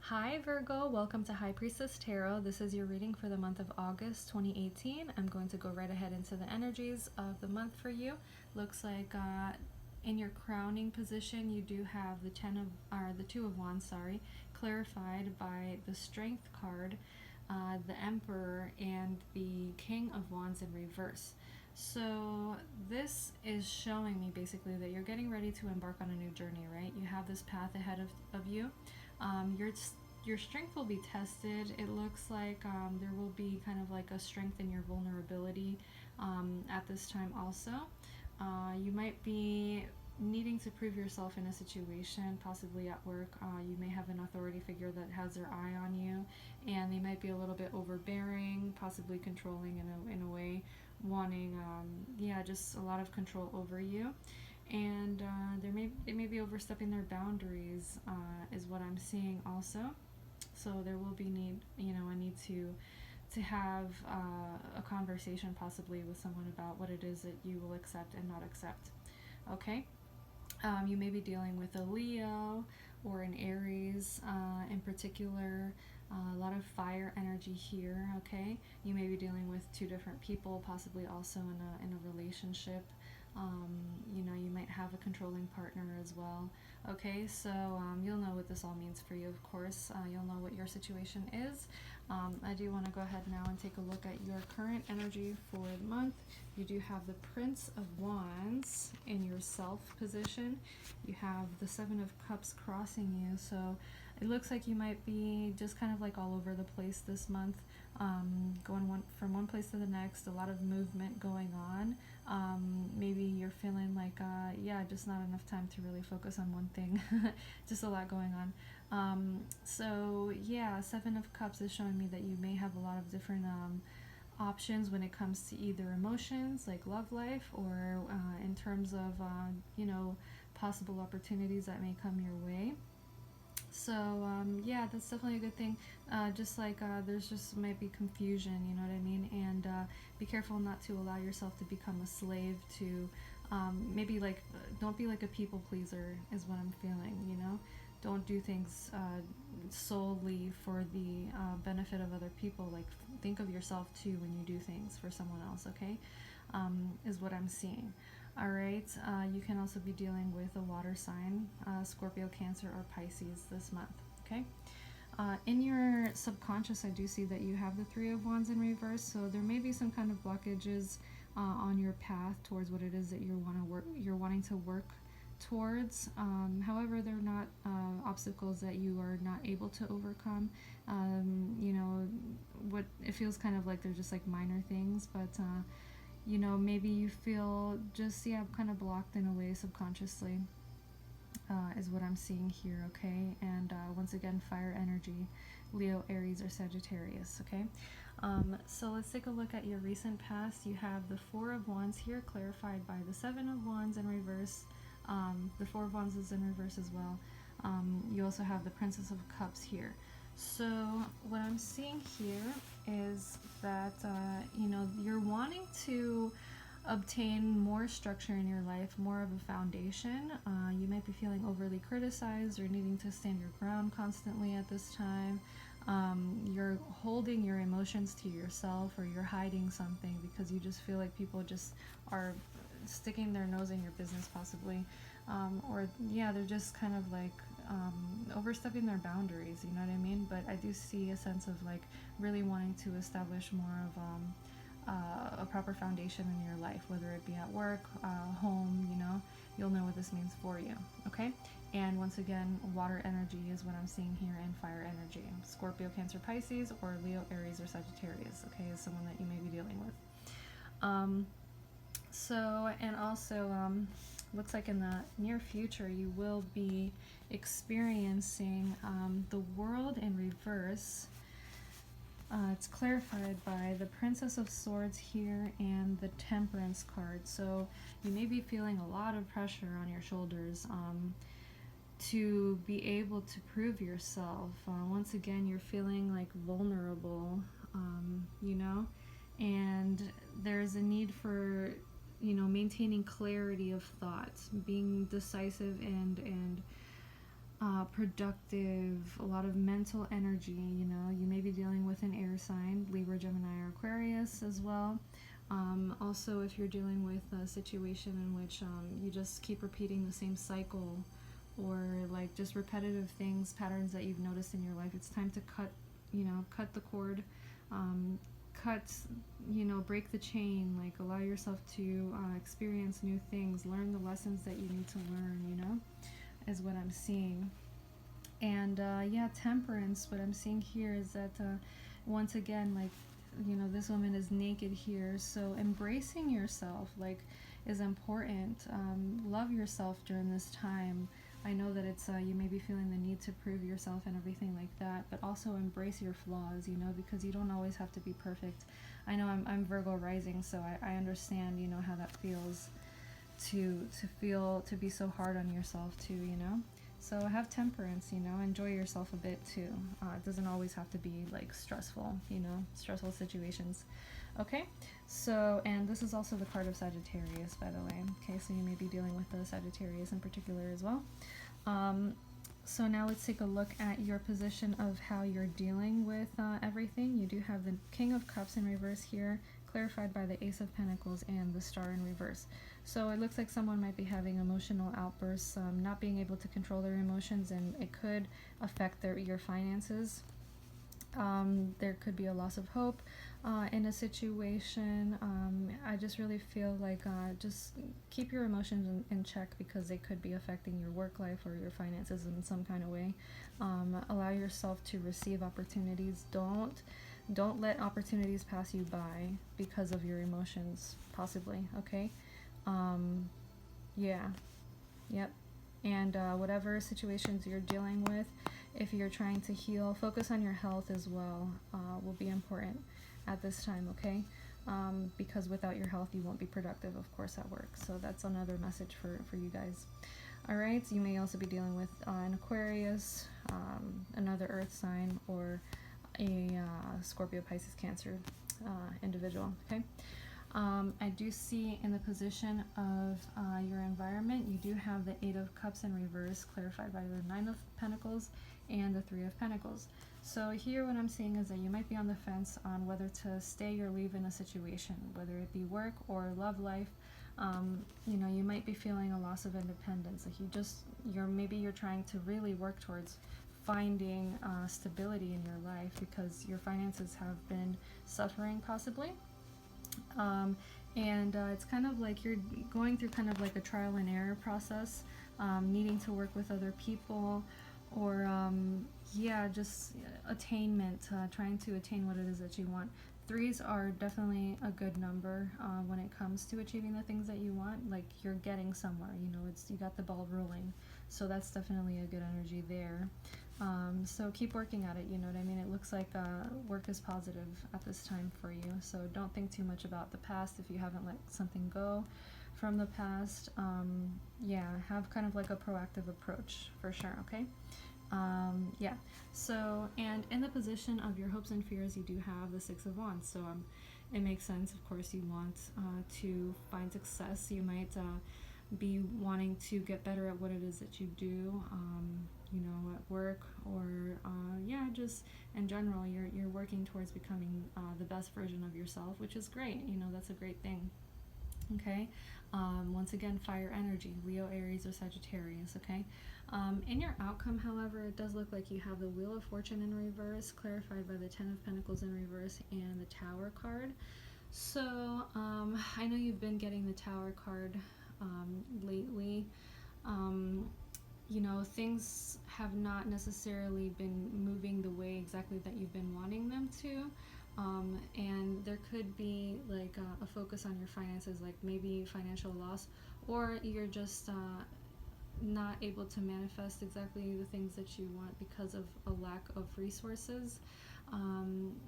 Hi Virgo, welcome to High Priestess Tarot. This is your reading for the month of August 2018. I'm going to go right ahead into the energies of the month for you. Looks like in your crowning position you do have the Two of Wands, clarified by the Strength card, the Emperor, and the King of Wands in reverse. So this is showing me basically that you're getting ready to embark on a new journey, right? You have this path ahead of you. Your strength will be tested. It looks like there will be kind of like a strength in your vulnerability at this time also. You might be needing to prove yourself in a situation, possibly at work. You may have an authority figure that has their eye on you, and they might be a little bit overbearing, possibly controlling in a way, wanting just a lot of control over you. And they may be overstepping their boundaries, is what I'm seeing also. So there will be a need to have a conversation possibly with someone about what it is that you will accept and not accept. Okay. You may be dealing with a Leo or an Aries in particular. A lot of fire energy here. Okay. You may be dealing with two different people, possibly also in a relationship. You might have a controlling partner as well. Okay, so you'll know what this all means for you, of course. You'll know what your situation is. I do want to go ahead now and take a look at your current energy for the month. You do have the Prince of Wands in your self position. You have the Seven of Cups crossing you, so it looks like you might be just kind of like all over the place this month, going from one place to the next, a lot of movement going on. Maybe you're feeling like, just not enough time to really focus on one thing, just a lot going on. Seven of Cups is showing me that you may have a lot of different options when it comes to either emotions, like love life, or in terms of, possible opportunities that may come your way. So that's definitely a good thing. Just like there's just might be confusion, you know what I mean? And be careful not to allow yourself to become a slave to maybe like don't be like a people pleaser is what I'm feeling, you know? Don't do things solely for the benefit of other people. Like think of yourself too when you do things for someone else, okay? Is what I'm seeing. All right, you can also be dealing with a water sign, Scorpio, Cancer, or Pisces this month, okay? In your subconscious, I do see that you have the Three of Wands in reverse, so there may be some kind of blockages on your path towards what it is that you're wanting to work towards. However, they're not obstacles that you are not able to overcome. What it feels kind of like they're just like minor things, but maybe you feel just, kind of blocked in a way subconsciously, is what I'm seeing here, okay? And once again, fire energy, Leo, Aries, or Sagittarius, okay? So let's take a look at your recent past. You have the Four of Wands here, clarified by the Seven of Wands in reverse. The Four of Wands is in reverse as well. You also have the Princess of Cups here. So what I'm seeing here is that you're wanting to obtain more structure in your life, more of a foundation. You might be feeling overly criticized or needing to stand your ground constantly at this time. You're holding your emotions to yourself, or you're hiding something because you just feel like people just are sticking their nose in your business possibly, they're just kind of like overstepping their boundaries, you know what I mean? But I do see a sense of like really wanting to establish more of a proper foundation in your life, whether it be at work, home, you'll know what this means for you, okay? And once again, water energy is what I'm seeing here, and fire energy, Scorpio, Cancer, Pisces, or Leo, Aries, or Sagittarius, okay, is someone that you may be dealing with. Looks like in the near future you will be experiencing the World in reverse. It's clarified by the Princess of Swords here and the Temperance card. So you may be feeling a lot of pressure on your shoulders to be able to prove yourself. Once again, you're feeling like vulnerable, and there's a need for maintaining clarity of thought, being decisive and productive, a lot of mental energy. You know, you may be dealing with an air sign, Libra, Gemini, or Aquarius as well. Also, if you're dealing with a situation in which you just keep repeating the same cycle, or like just repetitive things, patterns that you've noticed in your life, it's time to cut the cord, break the chain, like allow yourself to experience new things, learn the lessons that you need to learn, is what I'm seeing. And yeah, temperance, what I'm seeing here is that once again, like, this woman is naked here, so embracing yourself, like, is important. Love yourself during this time. I know that it's you may be feeling the need to prove yourself and everything like that, but also embrace your flaws, because you don't always have to be perfect. I know I'm Virgo rising, so I understand, how that feels to be so hard on yourself too, So have temperance, enjoy yourself a bit too. It doesn't always have to be like stressful, stressful situations. Okay, so, and this is also the card of Sagittarius, by the way. Okay, so you may be dealing with the Sagittarius in particular as well. So now let's take a look at your position of how you're dealing with everything. You do have the King of Cups in reverse here, clarified by the Ace of Pentacles and the Star in reverse. So it looks like someone might be having emotional outbursts, not being able to control their emotions, and it could affect your finances. There could be a loss of hope in a situation. I just really feel like just keep your emotions in check, because they could be affecting your work life or your finances in some kind of way. Allow yourself to receive opportunities. Don't let opportunities pass you by because of your emotions, possibly, okay? Yeah. Yep. And whatever situations you're dealing with, if you're trying to heal, focus on your health as well, will be important at this time, okay? Because without your health, you won't be productive, of course, at work. So that's another message for you guys. All right, so you may also be dealing with an Aquarius, another earth sign, or a Scorpio, Pisces, Cancer individual, okay? I do see in the position of your environment, you do have the Eight of Cups in reverse, clarified by the Nine of Pentacles and the Three of Pentacles. So here what I'm seeing is that you might be on the fence on whether to stay or leave in a situation, whether it be work or love life. You might be feeling a loss of independence. Like maybe you're trying to really work towards finding stability in your life, because your finances have been suffering possibly. It's kind of like you're going through kind of like a trial and error process, needing to work with other people, or just attainment, trying to attain what it is that you want. Threes are definitely a good number when it comes to achieving the things that you want. Like, you're getting somewhere, you got the ball rolling, so that's definitely a good energy there. So keep working at it, you know what I mean? It looks like work is positive at this time for you, so don't think too much about the past if you haven't let something go from the past. Have kind of like a proactive approach for sure, okay? So, and in the position of your hopes and fears, you do have the Six of Wands, so it makes sense. Of course, you want to find success. You might be wanting to get better at what it is that you do, at work, or just in general, you're working towards becoming the best version of yourself, which is great. That's a great thing. Okay, once again, fire energy, Leo, Aries, or Sagittarius. Okay, in your outcome, however, it does look like you have the Wheel of Fortune in reverse, clarified by the Ten of Pentacles in reverse and the Tower card. So I know you've been getting the Tower card lately. Things have not necessarily been moving the way exactly that you've been wanting them to. And there could be like a focus on your finances, like maybe financial loss, or you're just not able to manifest exactly the things that you want because of a lack of resources.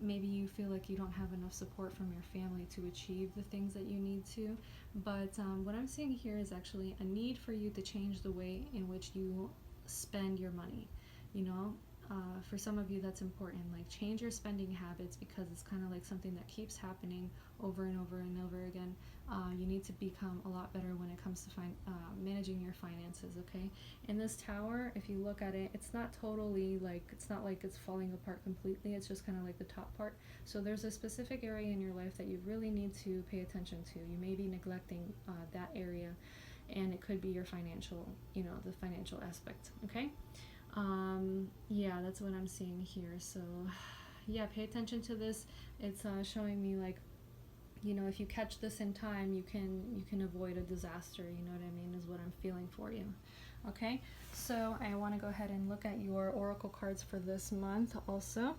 Maybe you feel like you don't have enough support from your family to achieve the things that you need to, but what I'm seeing here is actually a need for you to change the way in which you spend your money. for some of you that's important. Like, change your spending habits, because it's kind of like something that keeps happening over and over and over again. You need to become a lot better when it comes to managing your finances, okay? In this tower, if you look at it, it's not totally like, it's not like it's falling apart completely, it's just kind of like the top part. So there's a specific area in your life that you really need to pay attention to. You may be neglecting that area, and it could be your financial, the financial aspect, okay? Yeah, that's what I'm seeing here. So yeah, pay attention to this. It's showing me like, if you catch this in time, you can avoid a disaster, you know what I mean, is what I'm feeling for you. Okay, so I want to go ahead and look at your oracle cards for this month also.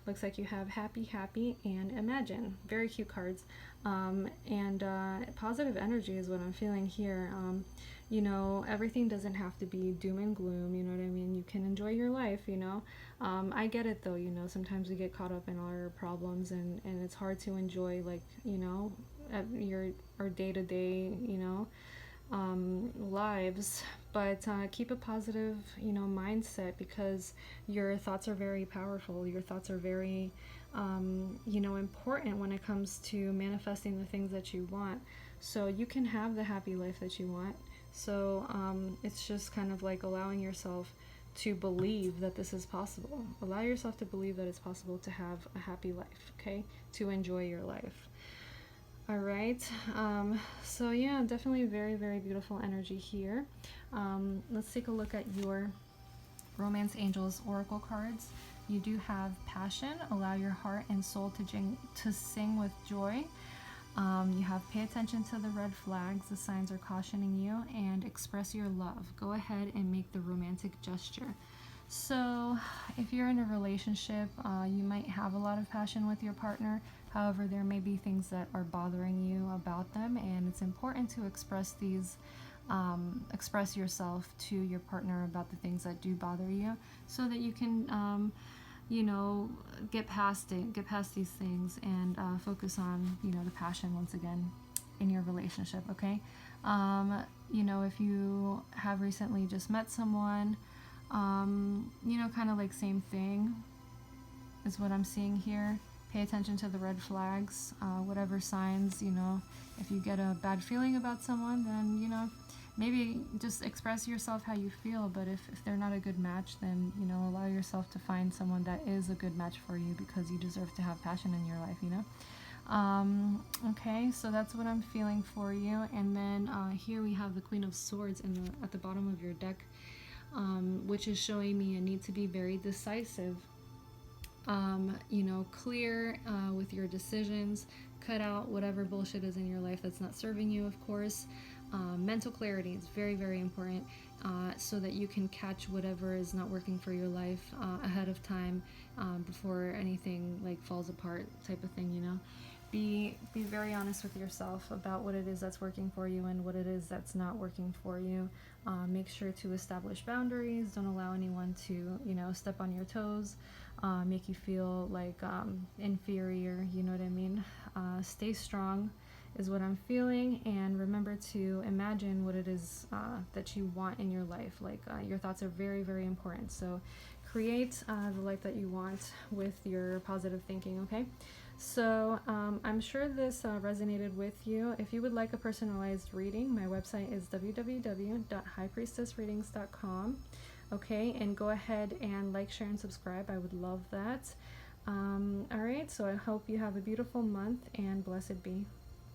Looks like you have Happy, Happy, and Imagine. Very cute cards. And positive energy is what I'm feeling here. Everything doesn't have to be doom and gloom, you know what I mean? You can enjoy your life, I get it though, sometimes we get caught up in our problems, and it's hard to enjoy, like, our day-to-day, lives. But keep a positive, mindset, because your thoughts are very powerful. Your thoughts are very, important when it comes to manifesting the things that you want. So you can have the happy life that you want. So it's just kind of like allowing yourself to believe that this is possible. Allow yourself to believe that it's possible to have a happy life, okay? To enjoy your life. All right, so yeah, definitely very, very beautiful energy here. Let's take a look at your Romance Angels Oracle cards. You do have Passion, allow your heart and soul to sing with joy. You have Pay attention to the red flags, the signs are cautioning you, and express your love. Go ahead and make the romantic gesture. So if you're in a relationship, you might have a lot of passion with your partner. However, there may be things that are bothering you about them, and it's important to express yourself to your partner about the things that do bother you, so that you can, get past these things, and focus on, the passion once again in your relationship, okay? If you have recently just met someone, kind of like same thing is what I'm seeing here. Pay attention to the red flags, whatever signs, if you get a bad feeling about someone, then, maybe just express yourself how you feel. But if they're not a good match, then, allow yourself to find someone that is a good match for you, because you deserve to have passion in your life, Okay, so that's what I'm feeling for you. And then here we have the Queen of Swords at the bottom of your deck, which is showing me a need to be very decisive. Clear with your decisions. Cut out whatever bullshit is in your life that's not serving you, of course. Mental clarity is very, very important, so that you can catch whatever is not working for your life ahead of time, before anything like falls apart, type of thing. Be very honest with yourself about what it is that's working for you and what it is that's not working for you. Make sure to establish boundaries. Don't allow anyone to, step on your toes, make you feel like inferior, you know what I mean? Stay strong is what I'm feeling, and remember to imagine what it is that you want in your life. Like, your thoughts are very, very important. So create the life that you want with your positive thinking, okay? So I'm sure this resonated with you. If you would like a personalized reading, my website is www.hipriestessreadings.com. Okay, and go ahead and like, share, and subscribe. I would love that. All right, so I hope you have a beautiful month, and blessed be.